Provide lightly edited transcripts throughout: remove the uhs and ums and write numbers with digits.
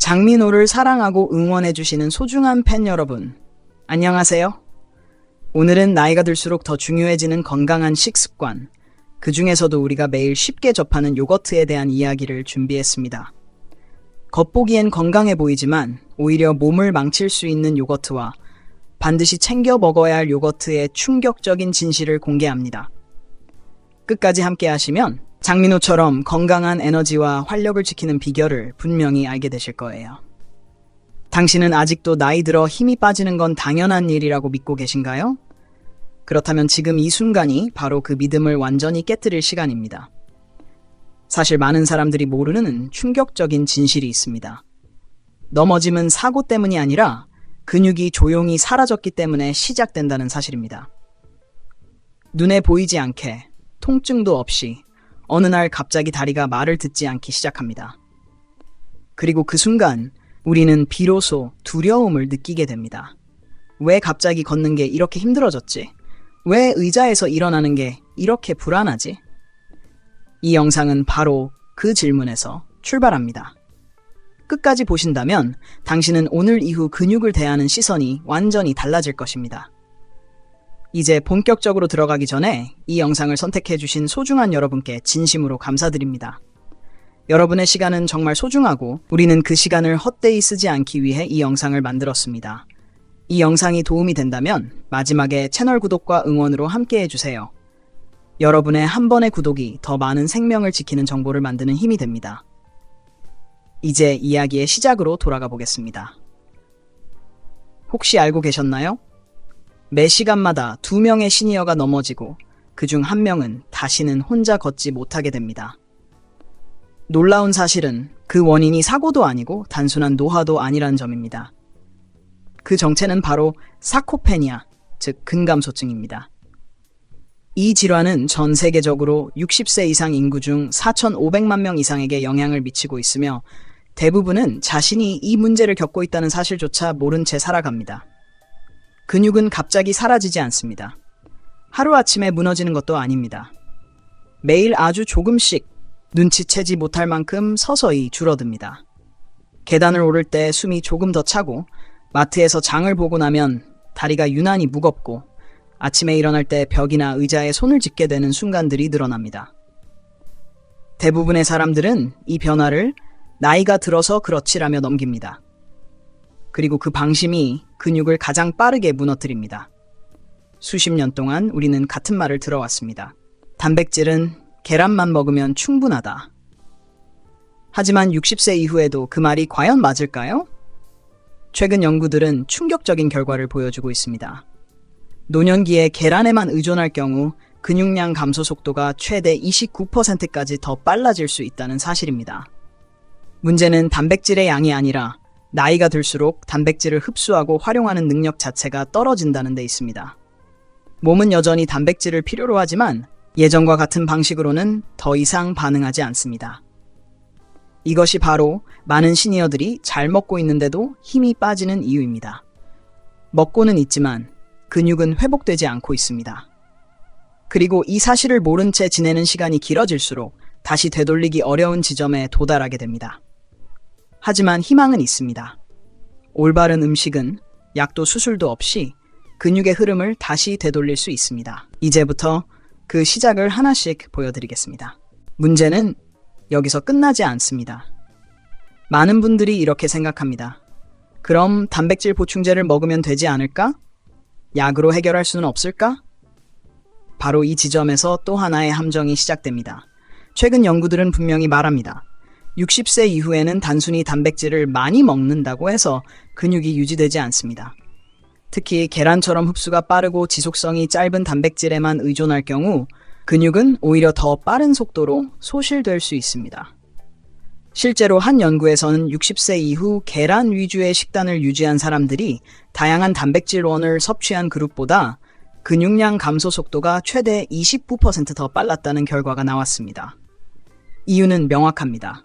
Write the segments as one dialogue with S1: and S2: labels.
S1: 장민호를 사랑하고 응원해주시는 소중한 팬 여러분, 안녕하세요. 오늘은 나이가 들수록 더 중요해지는 건강한 식습관, 그 중에서도 우리가 매일 쉽게 접하는 요거트에 대한 이야기를 준비했습니다. 겉보기엔 건강해 보이지만 오히려 몸을 망칠 수 있는 요거트와 반드시 챙겨 먹어야 할 요거트의 충격적인 진실을 공개합니다. 끝까지 함께 하시면 장민호처럼 건강한 에너지와 활력을 지키는 비결을 분명히 알게 되실 거예요. 당신은 아직도 나이 들어 힘이 빠지는 건 당연한 일이라고 믿고 계신가요? 그렇다면 지금 이 순간이 바로 그 믿음을 완전히 깨트릴 시간입니다. 사실 많은 사람들이 모르는 충격적인 진실이 있습니다. 넘어짐은 사고 때문이 아니라 근육이 조용히 사라졌기 때문에 시작된다는 사실입니다. 눈에 보이지 않게, 통증도 없이 어느 날 갑자기 다리가 말을 듣지 않기 시작합니다. 그리고 그 순간 우리는 비로소 두려움을 느끼게 됩니다. 왜 갑자기 걷는 게 이렇게 힘들어졌지? 왜 의자에서 일어나는 게 이렇게 불안하지? 이 영상은 바로 그 질문에서 출발합니다. 끝까지 보신다면 당신은 오늘 이후 근육을 대하는 시선이 완전히 달라질 것입니다. 이제 본격적으로 들어가기 전에 이 영상을 선택해주신 소중한 여러분께 진심으로 감사드립니다. 여러분의 시간은 정말 소중하고 우리는 그 시간을 헛되이 쓰지 않기 위해 이 영상을 만들었습니다. 이 영상이 도움이 된다면 마지막에 채널 구독과 응원으로 함께 해주세요. 여러분의 한 번의 구독이 더 많은 생명을 지키는 정보를 만드는 힘이 됩니다. 이제 이야기의 시작으로 돌아가 보겠습니다. 혹시 알고 계셨나요? 매 시간마다 2명의 시니어가 넘어지고 그중 1명은 다시는 혼자 걷지 못하게 됩니다. 놀라운 사실은 그 원인이 사고도 아니고 단순한 노화도 아니라는 점입니다. 그 정체는 바로 사코페니아, 즉 근감소증입니다. 이 질환은 전 세계적으로 60세 이상 인구 중 4,500만 명 이상에게 영향을 미치고 있으며 대부분은 자신이 이 문제를 겪고 있다는 사실조차 모른 채 살아갑니다. 근육은 갑자기 사라지지 않습니다. 하루아침에 무너지는 것도 아닙니다. 매일 아주 조금씩 눈치채지 못할 만큼 서서히 줄어듭니다. 계단을 오를 때 숨이 조금 더 차고 마트에서 장을 보고 나면 다리가 유난히 무겁고 아침에 일어날 때 벽이나 의자에 손을 짚게 되는 순간들이 늘어납니다. 대부분의 사람들은 이 변화를 나이가 들어서 그렇지라며 넘깁니다. 그리고 그 방심이 근육을 가장 빠르게 무너뜨립니다. 수십 년 동안 우리는 같은 말을 들어왔습니다. 단백질은 계란만 먹으면 충분하다. 하지만 60세 이후에도 그 말이 과연 맞을까요? 최근 연구들은 충격적인 결과를 보여주고 있습니다. 노년기에 계란에만 의존할 경우 근육량 감소 속도가 최대 29%까지 더 빨라질 수 있다는 사실입니다. 문제는 단백질의 양이 아니라 나이가 들수록 단백질을 흡수하고 활용하는 능력 자체가 떨어진다는 데 있습니다. 몸은 여전히 단백질을 필요로 하지만 예전과 같은 방식으로는 더 이상 반응하지 않습니다. 이것이 바로 많은 시니어들이 잘 먹고 있는데도 힘이 빠지는 이유입니다. 먹고는 있지만 근육은 회복되지 않고 있습니다. 그리고 이 사실을 모른 채 지내는 시간이 길어질수록 다시 되돌리기 어려운 지점에 도달하게 됩니다. 하지만 희망은 있습니다. 올바른 음식은 약도 수술도 없이 근육의 흐름을 다시 되돌릴 수 있습니다. 이제부터 그 시작을 하나씩 보여드리겠습니다. 문제는 여기서 끝나지 않습니다. 많은 분들이 이렇게 생각합니다. 그럼 단백질 보충제를 먹으면 되지 않을까? 약으로 해결할 수는 없을까? 바로 이 지점에서 또 하나의 함정이 시작됩니다. 최근 연구들은 분명히 말합니다. 60세 이후에는 단순히 단백질을 많이 먹는다고 해서 근육이 유지되지 않습니다. 특히 계란처럼 흡수가 빠르고 지속성이 짧은 단백질에만 의존할 경우 근육은 오히려 더 빠른 속도로 소실될 수 있습니다. 실제로 한 연구에서는 60세 이후 계란 위주의 식단을 유지한 사람들이 다양한 단백질원을 섭취한 그룹보다 근육량 감소 속도가 최대 29% 더 빨랐다는 결과가 나왔습니다. 이유는 명확합니다.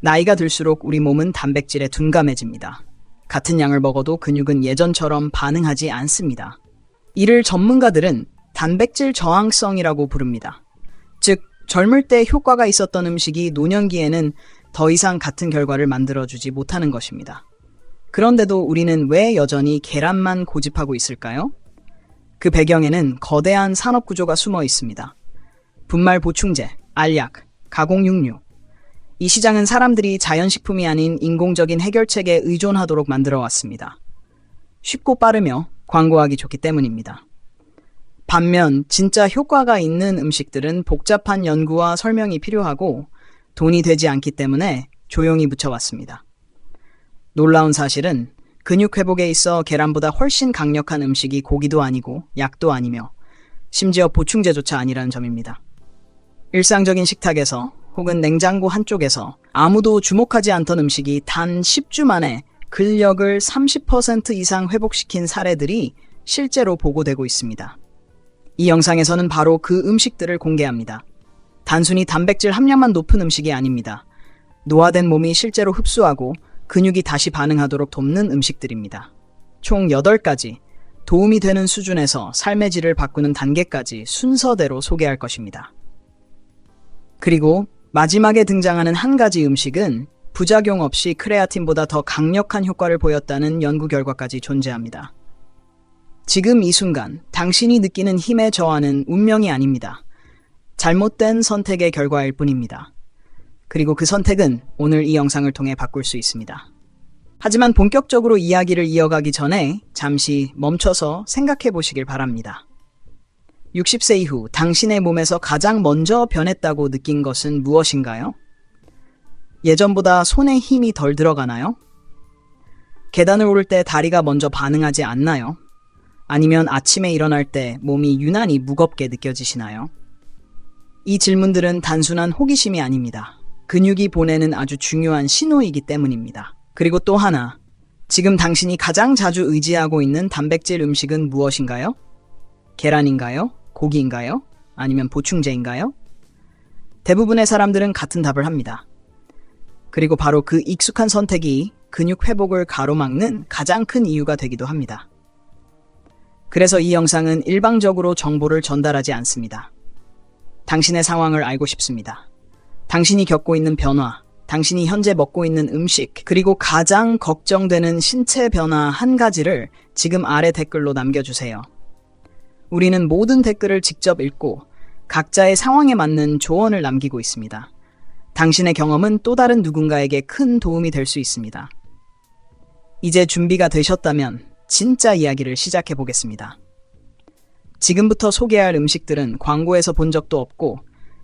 S1: 나이가 들수록 우리 몸은 단백질에 둔감해집니다. 같은 양을 먹어도 근육은 예전처럼 반응하지 않습니다. 이를 전문가들은 단백질 저항성이라고 부릅니다. 즉, 젊을 때 효과가 있었던 음식이 노년기에는 더 이상 같은 결과를 만들어주지 못하는 것입니다. 그런데도 우리는 왜 여전히 계란만 고집하고 있을까요? 그 배경에는 거대한 산업구조가 숨어 있습니다. 분말 보충제, 알약, 가공육류. 이 시장은 사람들이 자연식품이 아닌 인공적인 해결책에 의존하도록 만들어 왔습니다. 쉽고 빠르며 광고하기 좋기 때문입니다. 반면 진짜 효과가 있는 음식들은 복잡한 연구와 설명이 필요하고 돈이 되지 않기 때문에 조용히 묻혀왔습니다. 놀라운 사실은 근육 회복에 있어 계란보다 훨씬 강력한 음식이 고기도 아니고 약도 아니며 심지어 보충제조차 아니라는 점입니다. 일상적인 식탁에서 혹은 냉장고 한쪽에서 아무도 주목하지 않던 음식이 단 10주 만에 근력을 30% 이상 회복시킨 사례들이 실제로 보고되고 있습니다. 이 영상에서는 바로 그 음식들을 공개합니다. 단순히 단백질 함량만 높은 음식이 아닙니다. 노화된 몸이 실제로 흡수하고 근육이 다시 반응하도록 돕는 음식들입니다. 총 8가지, 도움이 되는 수준에서 삶의 질을 바꾸는 단계까지 순서대로 소개할 것입니다. 그리고 마지막에 등장하는 한 가지 음식은 부작용 없이 크레아틴보다 더 강력한 효과를 보였다는 연구 결과까지 존재합니다. 지금 이 순간 당신이 느끼는 힘의 저하는 운명이 아닙니다. 잘못된 선택의 결과일 뿐입니다. 그리고 그 선택은 오늘 이 영상을 통해 바꿀 수 있습니다. 하지만 본격적으로 이야기를 이어가기 전에 잠시 멈춰서 생각해 보시길 바랍니다. 60세 이후 당신의 몸에서 가장 먼저 변했다고 느낀 것은 무엇인가요? 예전보다 손에 힘이 덜 들어가나요? 계단을 오를 때 다리가 먼저 반응하지 않나요? 아니면 아침에 일어날 때 몸이 유난히 무겁게 느껴지시나요? 이 질문들은 단순한 호기심이 아닙니다. 근육이 보내는 아주 중요한 신호이기 때문입니다. 그리고 또 하나, 지금 당신이 가장 자주 의지하고 있는 단백질 음식은 무엇인가요? 계란인가요? 고기인가요? 아니면 보충제인가요? 대부분의 사람들은 같은 답을 합니다. 그리고 바로 그 익숙한 선택이 근육 회복을 가로막는 가장 큰 이유가 되기도 합니다. 그래서 이 영상은 일방적으로 정보를 전달하지 않습니다. 당신의 상황을 알고 싶습니다. 당신이 겪고 있는 변화, 당신이 현재 먹고 있는 음식, 그리고 가장 걱정되는 신체 변화 한 가지를 지금 아래 댓글로 남겨주세요. 우리는 모든 댓글을 직접 읽고 각자의 상황에 맞는 조언을 남기고 있습니다. 당신의 경험은 또 다른 누군가에게 큰 도움이 될 수 있습니다. 이제 준비가 되셨다면 진짜 이야기를 시작해 보겠습니다. 지금부터 소개할 음식들은 광고에서 본 적도 없고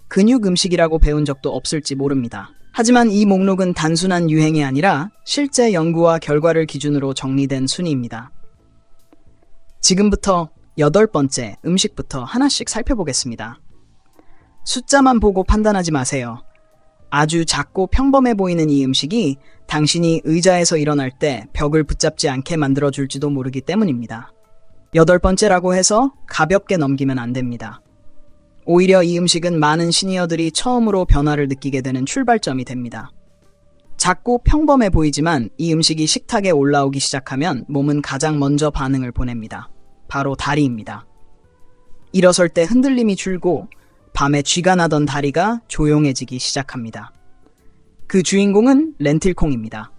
S1: 근육 음식이라고 배운 적도 없을지 모릅니다. 하지만 이 목록은 단순한 유행이 아니라 실제 연구와 결과를 기준으로 정리된 순위입니다. 지금부터 8번째 음식부터 하나씩 살펴보겠습니다. 숫자만 보고 판단하지 마세요. 아주 작고 평범해 보이는 이 음식이 당신이 의자에서 일어날 때 벽을 붙잡지 않게 만들어줄지도 모르기 때문입니다. 8번째라고 해서 가볍게 넘기면 안 됩니다. 오히려 이 음식은 많은 시니어들이 처음으로 변화를 느끼게 되는 출발점이 됩니다. 작고 평범해 보이지만 이 음식이 식탁에 올라오기 시작하면 몸은 가장 먼저 반응을 보냅니다. 바로 다리입니다. 일어설 때 흔들림이 줄고 밤에 쥐가 나던 다리가 조용해지기 시작합니다. 그 주인공은 렌틸콩입니다.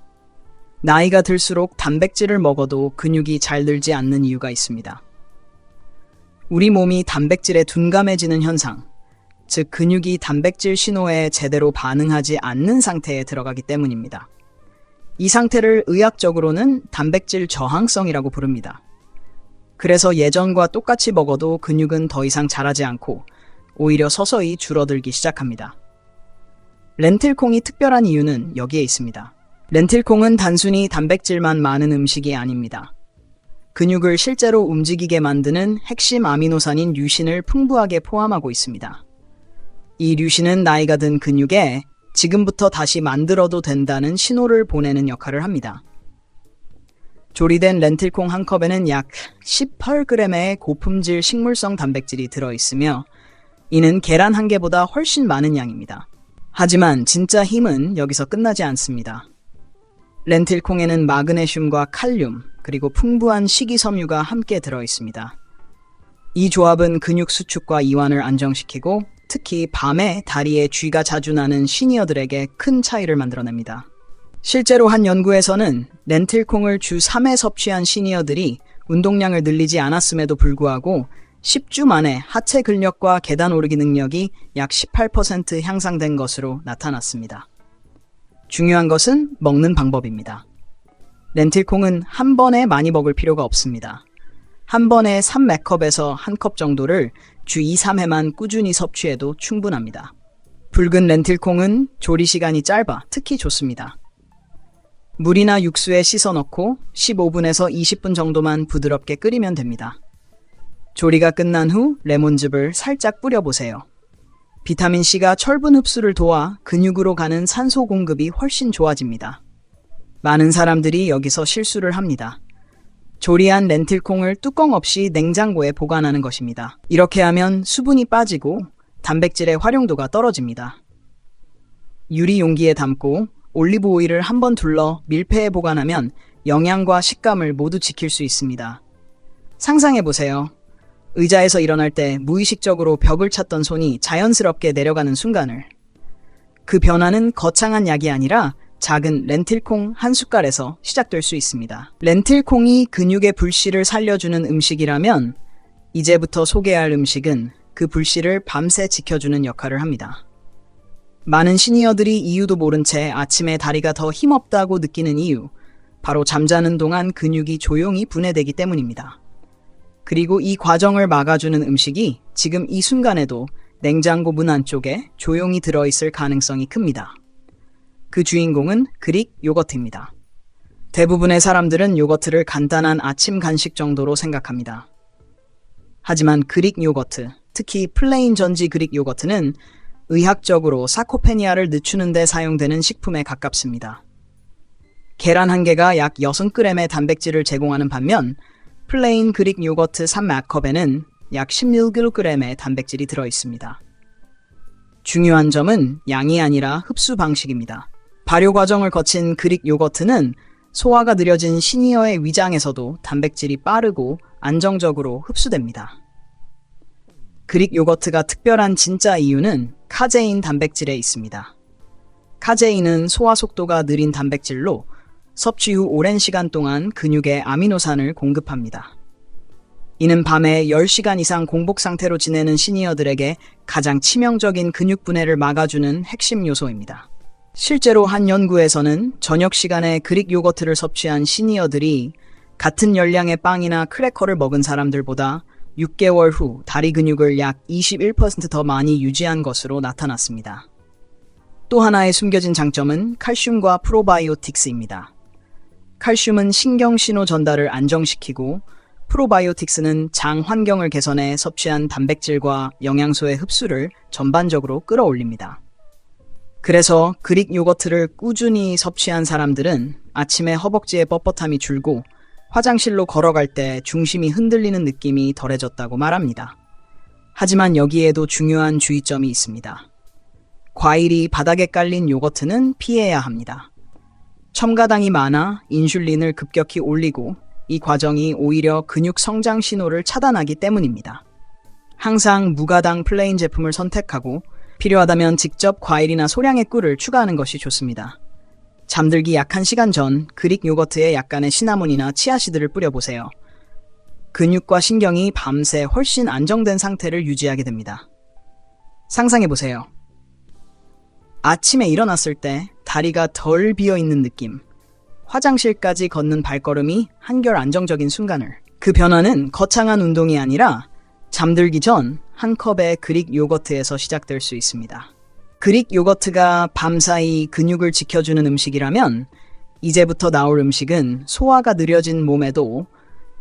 S1: 나이가 들수록 단백질을 먹어도 근육이 잘 늘지 않는 이유가 있습니다. 우리 몸이 단백질에 둔감해지는 현상, 즉 근육이 단백질 신호에 제대로 반응하지 않는 상태에 들어가기 때문입니다. 이 상태를 의학적으로는 단백질 저항성이라고 부릅니다. 그래서 예전과 똑같이 먹어도 근육은 더 이상 자라지 않고 오히려 서서히 줄어들기 시작합니다. 렌틸콩이 특별한 이유는 여기에 있습니다. 렌틸콩은 단순히 단백질만 많은 음식이 아닙니다. 근육을 실제로 움직이게 만드는 핵심 아미노산인 류신을 풍부하게 포함하고 있습니다. 이 류신은 나이가 든 근육에 지금부터 다시 만들어도 된다는 신호를 보내는 역할을 합니다. 조리된 렌틸콩 한 컵에는 약 18g의 고품질 식물성 단백질이 들어있으며 이는 계란 한 개보다 훨씬 많은 양입니다. 하지만 진짜 힘은 여기서 끝나지 않습니다. 렌틸콩에는 마그네슘과 칼륨, 그리고 풍부한 식이섬유가 함께 들어있습니다. 이 조합은 근육 수축과 이완을 안정시키고 특히 밤에 다리에 쥐가 자주 나는 시니어들에게 큰 차이를 만들어냅니다. 실제로 한 연구에서는 렌틸콩을 주 3회 섭취한 시니어들이 운동량을 늘리지 않았음에도 불구하고 10주 만에 하체 근력과 계단 오르기 능력이 약 18% 향상된 것으로 나타났습니다. 중요한 것은 먹는 방법입니다. 렌틸콩은 한 번에 많이 먹을 필요가 없습니다. 한 번에 3맥컵에서 1컵 정도를 주 2, 3회만 꾸준히 섭취해도 충분합니다. 붉은 렌틸콩은 조리 시간이 짧아 특히 좋습니다. 물이나 육수에 씻어 넣고 15분에서 20분 정도만 부드럽게 끓이면 됩니다. 조리가 끝난 후 레몬즙을 살짝 뿌려보세요. 비타민C가 철분 흡수를 도와 근육으로 가는 산소 공급이 훨씬 좋아집니다. 많은 사람들이 여기서 실수를 합니다. 조리한 렌틸콩을 뚜껑 없이 냉장고에 보관하는 것입니다. 이렇게 하면 수분이 빠지고 단백질의 활용도가 떨어집니다. 유리 용기에 담고 올리브 오일을 한번 둘러 밀폐해 보관하면 영양과 식감을 모두 지킬 수 있습니다. 상상해 보세요. 의자에서 일어날 때 무의식적으로 벽을 찾던 손이 자연스럽게 내려가는 순간을. 그 변화는 거창한 약이 아니라 작은 렌틸콩 한 숟갈에서 시작될 수 있습니다. 렌틸콩이 근육의 불씨를 살려주는 음식이라면 이제부터 소개할 음식은 그 불씨를 밤새 지켜주는 역할을 합니다. 많은 시니어들이 이유도 모른 채 아침에 다리가 더 힘없다고 느끼는 이유, 바로 잠자는 동안 근육이 조용히 분해되기 때문입니다. 그리고 이 과정을 막아주는 음식이 지금 이 순간에도 냉장고 문 안쪽에 조용히 들어있을 가능성이 큽니다. 그 주인공은 그릭 요거트입니다. 대부분의 사람들은 요거트를 간단한 아침 간식 정도로 생각합니다. 하지만 그릭 요거트, 특히 플레인 전지 그릭 요거트는 의학적으로 사코페니아를 늦추는 데 사용되는 식품에 가깝습니다. 계란 한 개가 약 6g의 단백질을 제공하는 반면 플레인 그릭 요거트 3맥컵에는 약 16g의 단백질이 들어있습니다. 중요한 점은 양이 아니라 흡수 방식입니다. 발효 과정을 거친 그릭 요거트는 소화가 느려진 시니어의 위장에서도 단백질이 빠르고 안정적으로 흡수됩니다. 그릭 요거트가 특별한 진짜 이유는 카제인 단백질에 있습니다. 카제인은 소화 속도가 느린 단백질로 섭취 후 오랜 시간 동안 근육에 아미노산을 공급합니다. 이는 밤에 10시간 이상 공복 상태로 지내는 시니어들에게 가장 치명적인 근육 분해를 막아주는 핵심 요소입니다. 실제로 한 연구에서는 저녁 시간에 그릭 요거트를 섭취한 시니어들이 같은 열량의 빵이나 크래커를 먹은 사람들보다 6개월 후 다리 근육을 약 21% 더 많이 유지한 것으로 나타났습니다. 또 하나의 숨겨진 장점은 칼슘과 프로바이오틱스입니다. 칼슘은 신경 신호 전달을 안정시키고 프로바이오틱스는 장 환경을 개선해 섭취한 단백질과 영양소의 흡수를 전반적으로 끌어올립니다. 그래서 그릭 요거트를 꾸준히 섭취한 사람들은 아침에 허벅지의 뻣뻣함이 줄고 화장실로 걸어갈 때 중심이 흔들리는 느낌이 덜해졌다고 말합니다. 하지만 여기에도 중요한 주의점이 있습니다. 과일이 바닥에 깔린 요거트는 피해야 합니다. 첨가당이 많아 인슐린을 급격히 올리고 이 과정이 오히려 근육 성장 신호를 차단하기 때문입니다. 항상 무가당 플레인 제품을 선택하고 필요하다면 직접 과일이나 소량의 꿀을 추가하는 것이 좋습니다. 잠들기 약 1시간 전 그릭 요거트에 약간의 시나몬이나 치아씨드를 뿌려보세요. 근육과 신경이 밤새 훨씬 안정된 상태를 유지하게 됩니다. 상상해보세요. 아침에 일어났을 때 다리가 덜 비어있는 느낌, 화장실까지 걷는 발걸음이 한결 안정적인 순간을. 그 변화는 거창한 운동이 아니라 잠들기 전 한 컵의 그릭 요거트에서 시작될 수 있습니다. 그릭 요거트가 밤사이 근육을 지켜주는 음식이라면 이제부터 나올 음식은 소화가 느려진 몸에도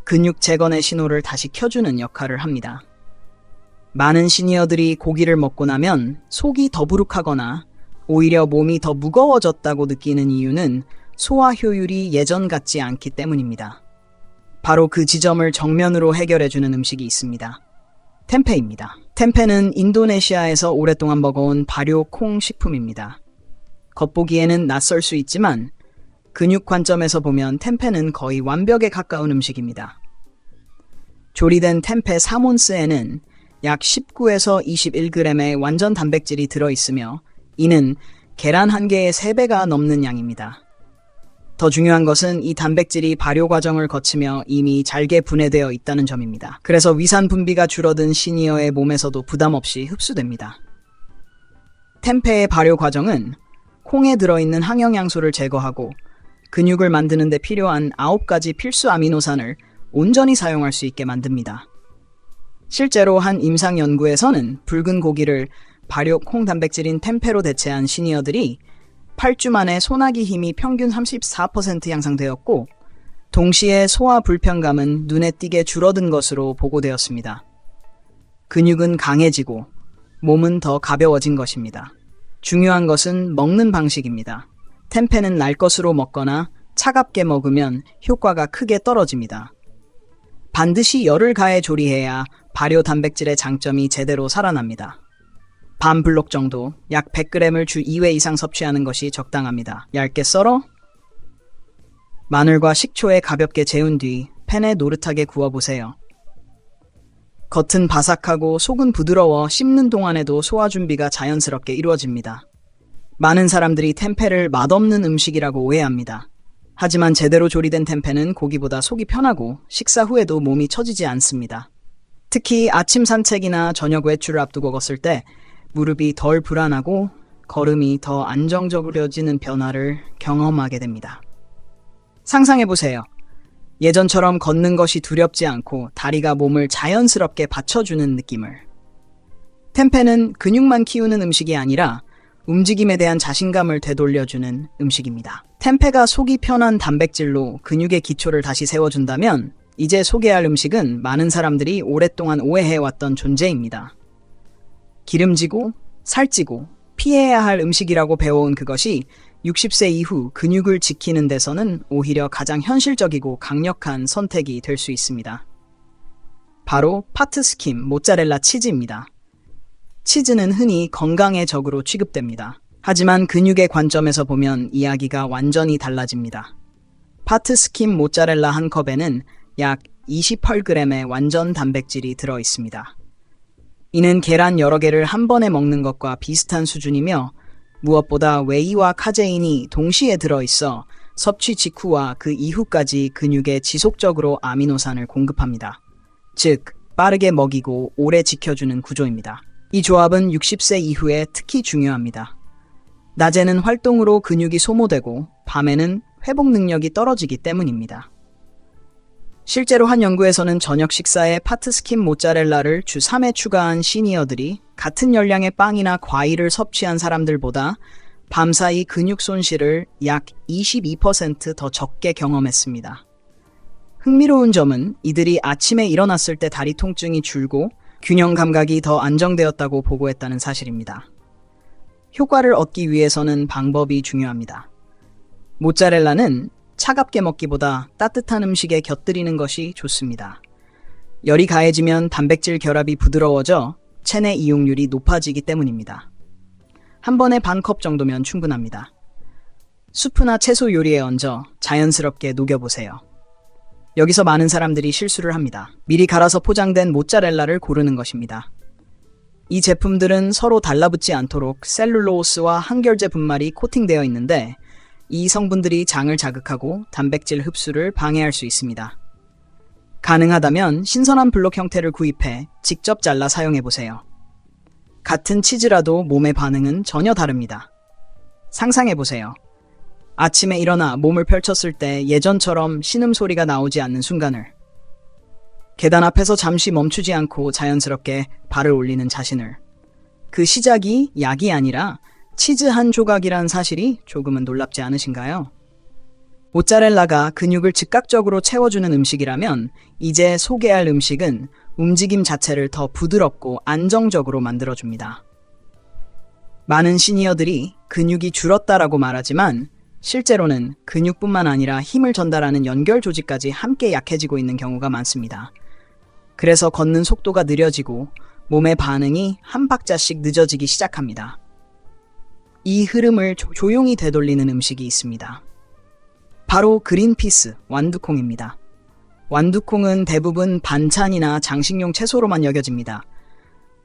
S1: 근육 재건의 신호를 다시 켜주는 역할을 합니다. 많은 시니어들이 고기를 먹고 나면 속이 더부룩하거나 오히려 몸이 더 무거워졌다고 느끼는 이유는 소화 효율이 예전 같지 않기 때문입니다. 바로 그 지점을 정면으로 해결해주는 음식이 있습니다. 템페입니다. 템페는 인도네시아에서 오랫동안 먹어온 발효 콩 식품입니다. 겉보기에는 낯설 수 있지만 근육 관점에서 보면 템페는 거의 완벽에 가까운 음식입니다. 조리된 템페 3온스에는 약 19에서 21g의 완전 단백질이 들어있으며 이는 계란 한 개의 3배가 넘는 양입니다. 더 중요한 것은 이 단백질이 발효 과정을 거치며 이미 잘게 분해되어 있다는 점입니다. 그래서 위산 분비가 줄어든 시니어의 몸에서도 부담 없이 흡수됩니다. 템페의 발효 과정은 콩에 들어있는 항영양소를 제거하고 근육을 만드는 데 필요한 9가지 필수 아미노산을 온전히 사용할 수 있게 만듭니다. 실제로 한 임상 연구에서는 붉은 고기를 발효 콩 단백질인 템페로 대체한 시니어들이 8주 만에 소화기 힘이 평균 34% 향상되었고 동시에 소화 불편감은 눈에 띄게 줄어든 것으로 보고되었습니다. 근육은 강해지고 몸은 더 가벼워진 것입니다. 중요한 것은 먹는 방식입니다. 템페는 날 것으로 먹거나 차갑게 먹으면 효과가 크게 떨어집니다. 반드시 열을 가해 조리해야 발효 단백질의 장점이 제대로 살아납니다. 반 블록 정도, 약 100g을 주 2회 이상 섭취하는 것이 적당합니다. 얇게 썰어 마늘과 식초에 가볍게 재운 뒤 팬에 노릇하게 구워보세요. 겉은 바삭하고 속은 부드러워 씹는 동안에도 소화 준비가 자연스럽게 이루어집니다. 많은 사람들이 템페를 맛없는 음식이라고 오해합니다. 하지만 제대로 조리된 템페는 고기보다 속이 편하고 식사 후에도 몸이 처지지 않습니다. 특히 아침 산책이나 저녁 외출을 앞두고 걷을 때 무릎이 덜 불안하고 걸음이 더 안정적으로지는 변화를 경험하게 됩니다. 상상해보세요. 예전처럼 걷는 것이 두렵지 않고 다리가 몸을 자연스럽게 받쳐주는 느낌을. 템페는 근육만 키우는 음식이 아니라 움직임에 대한 자신감을 되돌려주는 음식입니다. 템페가 속이 편한 단백질로 근육의 기초를 다시 세워준다면 이제 소개할 음식은 많은 사람들이 오랫동안 오해해왔던 존재입니다. 기름지고 살찌고 피해야 할 음식이라고 배워온 그것이 60세 이후 근육을 지키는 데서는 오히려 가장 현실적이고 강력한 선택이 될 수 있습니다. 바로 파트 스킴 모짜렐라 치즈입니다. 치즈는 흔히 건강의 적으로 취급됩니다. 하지만 근육의 관점에서 보면 이야기가 완전히 달라집니다. 파트 스킴 모짜렐라 한 컵에는 약 28g의 완전 단백질이 들어 있습니다. 이는 계란 여러 개를 한 번에 먹는 것과 비슷한 수준이며 무엇보다 웨이와 카제인이 동시에 들어있어 섭취 직후와 그 이후까지 근육에 지속적으로 아미노산을 공급합니다. 즉, 빠르게 먹이고 오래 지켜주는 구조입니다. 이 조합은 60세 이후에 특히 중요합니다. 낮에는 활동으로 근육이 소모되고 밤에는 회복 능력이 떨어지기 때문입니다. 실제로 한 연구에서는 저녁 식사에 파트 스킴 모짜렐라를 주 3회 추가한 시니어들이 같은 열량의 빵이나 과일을 섭취한 사람들보다 밤사이 근육 손실을 약 22% 더 적게 경험했습니다. 흥미로운 점은 이들이 아침에 일어났을 때 다리 통증이 줄고 균형 감각이 더 안정되었다고 보고했다는 사실입니다. 효과를 얻기 위해서는 방법이 중요합니다. 모짜렐라는 차갑게 먹기보다 따뜻한 음식에 곁들이는 것이 좋습니다. 열이 가해지면 단백질 결합이 부드러워져 체내 이용률이 높아지기 때문입니다. 한 번에 반 컵 정도면 충분합니다. 수프나 채소 요리에 얹어 자연스럽게 녹여보세요. 여기서 많은 사람들이 실수를 합니다. 미리 갈아서 포장된 모짜렐라를 고르는 것입니다. 이 제품들은 서로 달라붙지 않도록 셀룰로스와 항결제 분말이 코팅되어 있는데 이 성분들이 장을 자극하고 단백질 흡수를 방해할 수 있습니다. 가능하다면 신선한 블록 형태를 구입해 직접 잘라 사용해보세요. 같은 치즈라도 몸의 반응은 전혀 다릅니다. 상상해보세요. 아침에 일어나 몸을 펼쳤을 때 예전처럼 신음소리가 나오지 않는 순간을, 계단 앞에서 잠시 멈추지 않고 자연스럽게 발을 올리는 자신을, 그 시작이 약이 아니라 치즈 한 조각이란 사실이 조금은 놀랍지 않으신가요? 모짜렐라가 근육을 즉각적으로 채워주는 음식이라면 이제 소개할 음식은 움직임 자체를 더 부드럽고 안정적으로 만들어줍니다. 많은 시니어들이 근육이 줄었다라고 말하지만 실제로는 근육뿐만 아니라 힘을 전달하는 연결 조직까지 함께 약해지고 있는 경우가 많습니다. 그래서 걷는 속도가 느려지고 몸의 반응이 한 박자씩 늦어지기 시작합니다. 이 흐름을 조용히 되돌리는 음식이 있습니다. 바로 그린피스, 완두콩입니다. 완두콩은 대부분 반찬이나 장식용 채소로만 여겨집니다.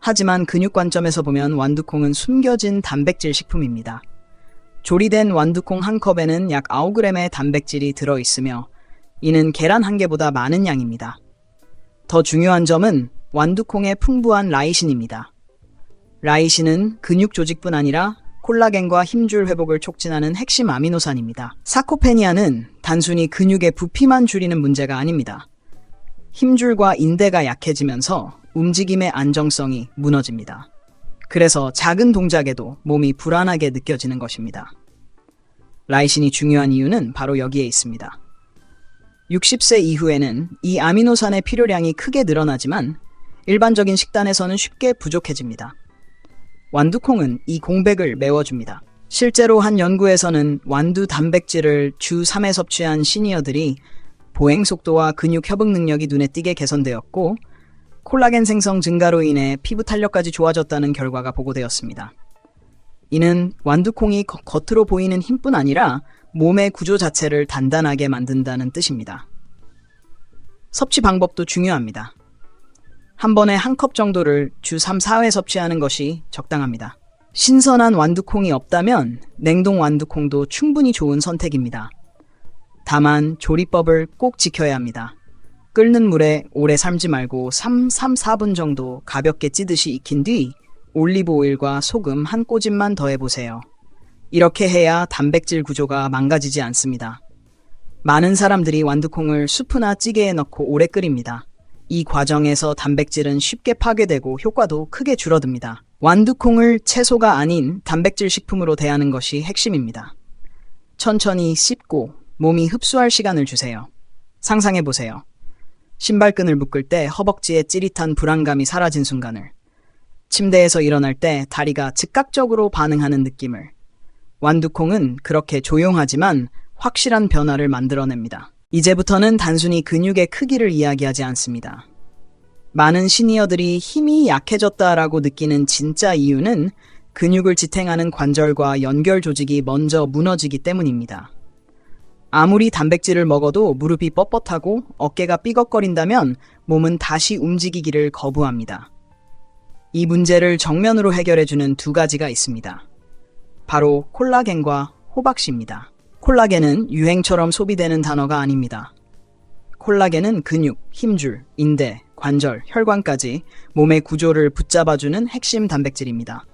S1: 하지만 근육 관점에서 보면 완두콩은 숨겨진 단백질 식품입니다. 조리된 완두콩 한 컵에는 약 9g의 단백질이 들어있으며 이는 계란 한 개보다 많은 양입니다. 더 중요한 점은 완두콩의 풍부한 라이신입니다. 라이신은 근육 조직뿐 아니라 콜라겐과 힘줄 회복을 촉진하는 핵심 아미노산입니다. 사코페니아는 단순히 근육의 부피만 줄이는 문제가 아닙니다. 힘줄과 인대가 약해지면서 움직임의 안정성이 무너집니다. 그래서 작은 동작에도 몸이 불안하게 느껴지는 것입니다. 라이신이 중요한 이유는 바로 여기에 있습니다. 60세 이후에는 이 아미노산의 필요량이 크게 늘어나지만 일반적인 식단에서는 쉽게 부족해집니다. 완두콩은 이 공백을 메워줍니다. 실제로 한 연구에서는 완두 단백질을 주 3회 섭취한 시니어들이 보행 속도와 근육 협응 능력이 눈에 띄게 개선되었고 콜라겐 생성 증가로 인해 피부 탄력까지 좋아졌다는 결과가 보고되었습니다. 이는 완두콩이 겉으로 보이는 힘뿐 아니라 몸의 구조 자체를 단단하게 만든다는 뜻입니다. 섭취 방법도 중요합니다. 한 번에 한 컵 정도를 주 3, 4회 섭취하는 것이 적당합니다. 신선한 완두콩이 없다면 냉동 완두콩도 충분히 좋은 선택입니다. 다만 조리법을 꼭 지켜야 합니다. 끓는 물에 오래 삶지 말고 4분 정도 가볍게 찌듯이 익힌 뒤 올리브 오일과 소금 한 꼬집만 더해보세요. 이렇게 해야 단백질 구조가 망가지지 않습니다. 많은 사람들이 완두콩을 수프나 찌개에 넣고 오래 끓입니다. 이 과정에서 단백질은 쉽게 파괴되고 효과도 크게 줄어듭니다. 완두콩을 채소가 아닌 단백질 식품으로 대하는 것이 핵심입니다. 천천히 씹고 몸이 흡수할 시간을 주세요. 상상해보세요. 신발끈을 묶을 때 허벅지에 찌릿한 불안감이 사라진 순간을, 침대에서 일어날 때 다리가 즉각적으로 반응하는 느낌을. 완두콩은 그렇게 조용하지만 확실한 변화를 만들어냅니다. 이제부터는 단순히 근육의 크기를 이야기하지 않습니다. 많은 시니어들이 힘이 약해졌다라고 느끼는 진짜 이유는 근육을 지탱하는 관절과 연결 조직이 먼저 무너지기 때문입니다. 아무리 단백질을 먹어도 무릎이 뻣뻣하고 어깨가 삐걱거린다면 몸은 다시 움직이기를 거부합니다. 이 문제를 정면으로 해결해주는 두 가지가 있습니다. 바로 콜라겐과 호박씨입니다. 콜라겐은 유행처럼 소비되는 단어가 아닙니다. 콜라겐은 근육, 힘줄, 인대, 관절, 혈관까지 몸의 구조를 붙잡아주는 핵심 단백질입니다.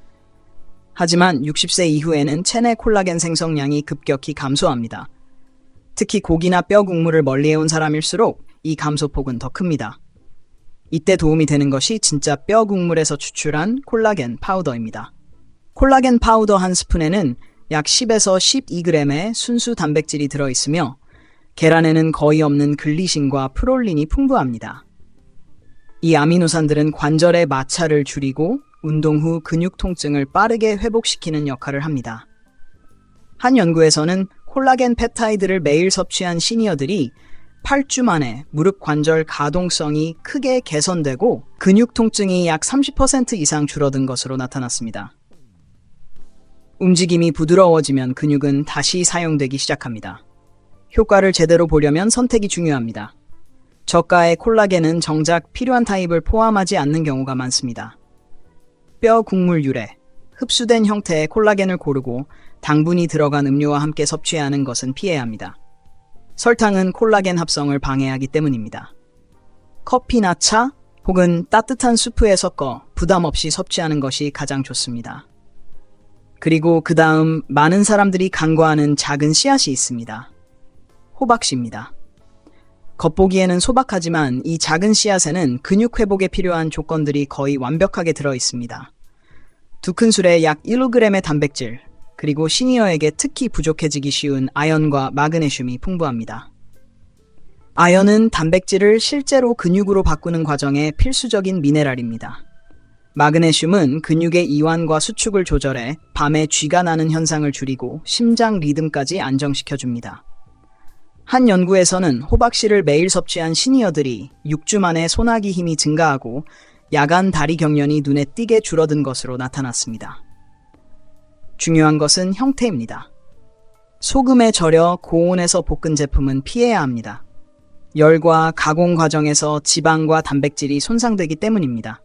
S1: 하지만 60세 이후에는 체내 콜라겐 생성량이 급격히 감소합니다. 특히 고기나 뼈 국물을 멀리해온 사람일수록 이 감소폭은 더 큽니다. 이때 도움이 되는 것이 진짜 뼈 국물에서 추출한 콜라겐 파우더입니다. 콜라겐 파우더 한 스푼에는 약 10에서 12g의 순수 단백질이 들어있으며 계란에는 거의 없는 글리신과 프롤린이 풍부합니다. 이 아미노산들은 관절의 마찰을 줄이고 운동 후 근육 통증을 빠르게 회복시키는 역할을 합니다. 한 연구에서는 콜라겐 펩타이드를 매일 섭취한 시니어들이 8주 만에 무릎 관절 가동성이 크게 개선되고 근육 통증이 약 30% 이상 줄어든 것으로 나타났습니다. 움직임이 부드러워지면 근육은 다시 사용되기 시작합니다. 효과를 제대로 보려면 선택이 중요합니다. 저가의 콜라겐은 정작 필요한 타입을 포함하지 않는 경우가 많습니다. 뼈 국물 유래, 흡수된 형태의 콜라겐을 고르고 당분이 들어간 음료와 함께 섭취해야 하는 것은 피해야 합니다. 설탕은 콜라겐 합성을 방해하기 때문입니다. 커피나 차 혹은 따뜻한 수프에 섞어 부담 없이 섭취하는 것이 가장 좋습니다. 그리고 그 다음 많은 사람들이 간과하는 작은 씨앗이 있습니다. 호박씨입니다. 겉보기에는 소박하지만 이 작은 씨앗에는 근육 회복에 필요한 조건들이 거의 완벽하게 들어 있습니다. 두 큰술에 약 1g의 단백질, 그리고 시니어에게 특히 부족해지기 쉬운 아연과 마그네슘이 풍부합니다. 아연은 단백질을 실제로 근육으로 바꾸는 과정에 필수적인 미네랄입니다. 마그네슘은 근육의 이완과 수축을 조절해 밤에 쥐가 나는 현상을 줄이고 심장 리듬까지 안정시켜줍니다. 한 연구에서는 호박씨를 매일 섭취한 시니어들이 6주 만에 소나기 힘이 증가하고 야간 다리 경련이 눈에 띄게 줄어든 것으로 나타났습니다. 중요한 것은 형태입니다. 소금에 절여 고온에서 볶은 제품은 피해야 합니다. 열과 가공 과정에서 지방과 단백질이 손상되기 때문입니다.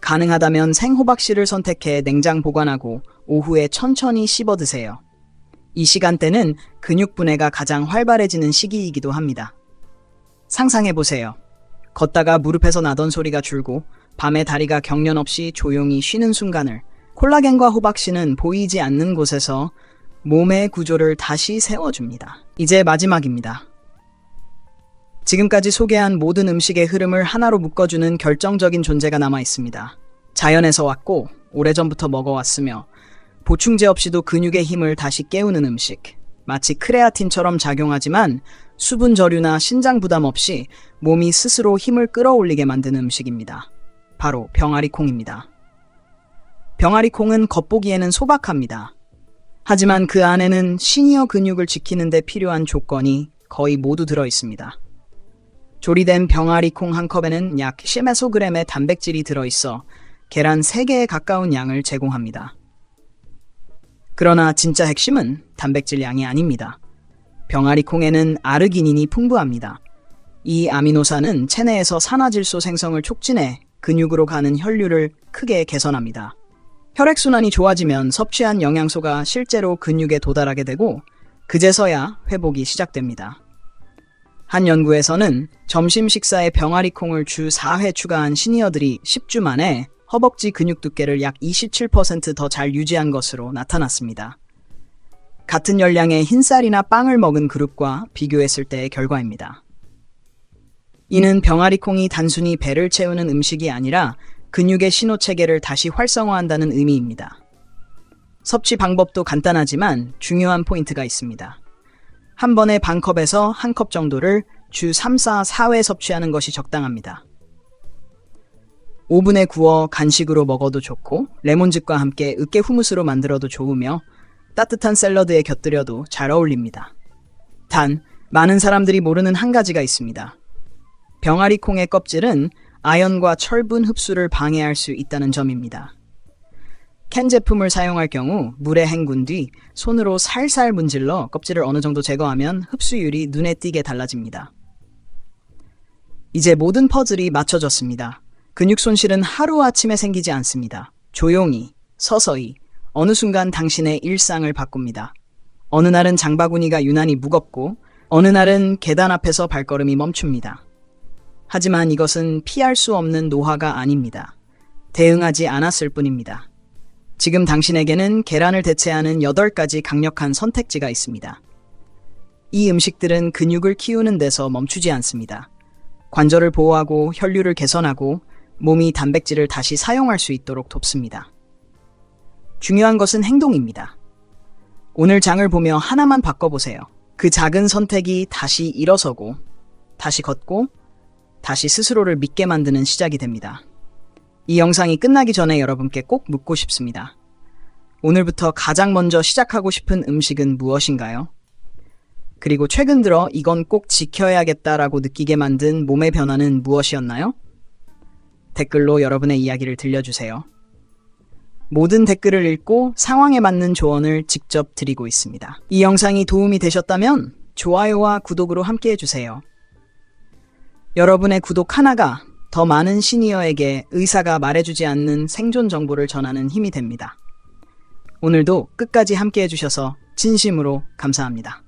S1: 가능하다면 생호박씨를 선택해 냉장 보관하고 오후에 천천히 씹어 드세요. 이 시간대는 근육 분해가 가장 활발해지는 시기이기도 합니다. 상상해보세요. 걷다가 무릎에서 나던 소리가 줄고 밤에 다리가 경련 없이 조용히 쉬는 순간을, 콜라겐과 호박씨는 보이지 않는 곳에서 몸의 구조를 다시 세워줍니다. 이제 마지막입니다. 지금까지 소개한 모든 음식의 흐름을 하나로 묶어주는 결정적인 존재가 남아 있습니다. 자연에서 왔고 오래전부터 먹어왔으며 보충제 없이도 근육의 힘을 다시 깨우는 음식. 마치 크레아틴처럼 작용하지만 수분 저류나 신장 부담 없이 몸이 스스로 힘을 끌어올리게 만드는 음식입니다. 바로 병아리콩입니다. 병아리콩은 겉보기에는 소박합니다. 하지만 그 안에는 시니어 근육을 지키는 데 필요한 조건이 거의 모두 들어 있습니다. 조리된 병아리콩 한 컵에는 약 10mg의 단백질이 들어있어 계란 3개에 가까운 양을 제공합니다. 그러나 진짜 핵심은 단백질 양이 아닙니다. 병아리콩에는 아르기닌이 풍부합니다. 이 아미노산은 체내에서 산화질소 생성을 촉진해 근육으로 가는 혈류를 크게 개선합니다. 혈액순환이 좋아지면 섭취한 영양소가 실제로 근육에 도달하게 되고 그제서야 회복이 시작됩니다. 한 연구에서는 점심 식사에 병아리콩을 주 4회 추가한 시니어들이 10주 만에 허벅지 근육 두께를 약 27% 더 잘 유지한 것으로 나타났습니다. 같은 열량의 흰쌀이나 빵을 먹은 그룹과 비교했을 때의 결과입니다. 이는 병아리콩이 단순히 배를 채우는 음식이 아니라 근육의 신호체계를 다시 활성화한다는 의미입니다. 섭취 방법도 간단하지만 중요한 포인트가 있습니다. 한 번에 반 컵에서 한 컵 정도를 주 3, 4회 섭취하는 것이 적당합니다. 오븐에 구워 간식으로 먹어도 좋고 레몬즙과 함께 으깨 후무스로 만들어도 좋으며 따뜻한 샐러드에 곁들여도 잘 어울립니다. 단, 많은 사람들이 모르는 한 가지가 있습니다. 병아리콩의 껍질은 아연과 철분 흡수를 방해할 수 있다는 점입니다. 캔 제품을 사용할 경우 물에 헹군 뒤 손으로 살살 문질러 껍질을 어느 정도 제거하면 흡수율이 눈에 띄게 달라집니다. 이제 모든 퍼즐이 맞춰졌습니다. 근육 손실은 하루아침에 생기지 않습니다. 조용히, 서서히, 어느 순간 당신의 일상을 바꿉니다. 어느 날은 장바구니가 유난히 무겁고 어느 날은 계단 앞에서 발걸음이 멈춥니다. 하지만 이것은 피할 수 없는 노화가 아닙니다. 대응하지 않았을 뿐입니다. 지금 당신에게는 계란을 대체하는 8가지 강력한 선택지가 있습니다. 이 음식들은 근육을 키우는 데서 멈추지 않습니다. 관절을 보호하고 혈류를 개선하고 몸이 단백질을 다시 사용할 수 있도록 돕습니다. 중요한 것은 행동입니다. 오늘 장을 보며 하나만 바꿔보세요. 그 작은 선택이 다시 일어서고, 다시 걷고, 다시 스스로를 믿게 만드는 시작이 됩니다. 이 영상이 끝나기 전에 여러분께 꼭 묻고 싶습니다. 오늘부터 가장 먼저 시작하고 싶은 음식은 무엇인가요? 그리고 최근 들어 이건 꼭 지켜야겠다라고 느끼게 만든 몸의 변화는 무엇이었나요? 댓글로 여러분의 이야기를 들려주세요. 모든 댓글을 읽고 상황에 맞는 조언을 직접 드리고 있습니다. 이 영상이 도움이 되셨다면 좋아요와 구독으로 함께 해주세요. 여러분의 구독 하나가 더 많은 시니어에게 의사가 말해주지 않는 생존 정보를 전하는 힘이 됩니다. 오늘도 끝까지 함께 해주셔서 진심으로 감사합니다.